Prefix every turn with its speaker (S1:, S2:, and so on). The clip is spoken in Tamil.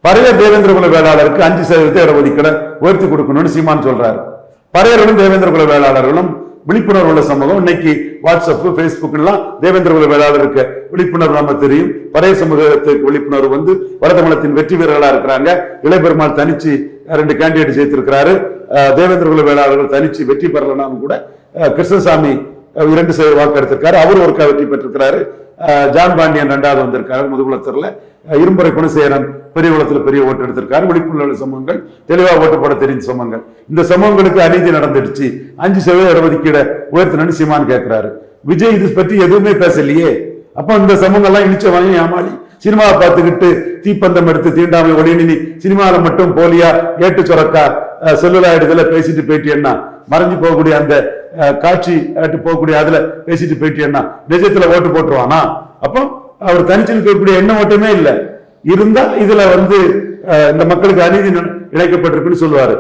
S1: பறையர் தேவேந்திர குல வேளாளருக்கு 5% இடஒதுக்கீடு உயர்த்தி கொடுக்கணும்னு சீமான் சொல்றாரு. பறையர்களும் தேவேந்திர குல வேளாளர்களும் விழிப்புணர்வு உள்ள சமூகம். இன்னைக்கு வாட்ஸ்அப், பேஸ்புக் எல்லாம் தேவேந்திர குல வேளாளருக்கு விழிப்புணர்வு நம்ம தெரியும். பறைய சமூகத்துக்கு விழிப்புணர்வு வடதமிழத்தின் வெற்றி வீரர்களா இருக்கிறாங்க. இளையபெருமாள் தனிச்சு 2 கேண்டிடேட் ஜெயித்திருக்கிறாரு. தேவேந்திர குல வேளாளர்கள் தனிச்சு வெற்றி பெறலனாலும் கூட கிருஷ்ணசாமி 2% வாக்கு எடுத்திருக்காரு. அவர் ஒருக்கா வெற்றி பெற்றிருக்கிறாரு. ஜான் பாண்டியன் 2வது வந்திருக்காரு முதுகுளத்தூர்ல. இரும்புரை குணசேகரன் பெரிய குளத்துல பெரிய ஓட்டு எடுத்திருக்காரு. விழிப்புணர்வு சமூகங்கள், தெளிவா ஓட்டு போட தெரிஞ்ச சமூகங்கள். இந்த சமூகங்களுக்கு அநீதி நடந்துடுச்சு, 5% இடஒதுக்கீடு உயர்த்தணும்னு சீமான் கேட்கிறாரு. விஜய் இது பற்றி எதுவுமே பேசலையே. அப்ப இந்த சமூகம் எல்லாம் இழிச்சவங்க, ஏமாளி, சினிமாவை பார்த்துக்கிட்டு தீப்பந்தம் எடுத்து தீண்டாமை ஒளியினி சினிமாவில மட்டும் போலியா ஏட்டு சொரக்கா செல்லுலாயிடுதல பேசிட்டு போயிட்டேன்னா, மறைஞ்சு போகக்கூடிய அந்த காட்சி போகக்கூடிய அதுல பேசிட்டு போயிட்டேன்னா நிஜத்துல ஓட்டு போட்டுருவானா? அப்போ அவர் தனிச்சு இருக்கக்கூடிய எண்ண ஓட்டமே இல்லை. இருந்தா இதுல இந்த மக்களுக்கு அநீதி இழைக்கப்பட்டிருக்குன்னு சொல்லுவாரு.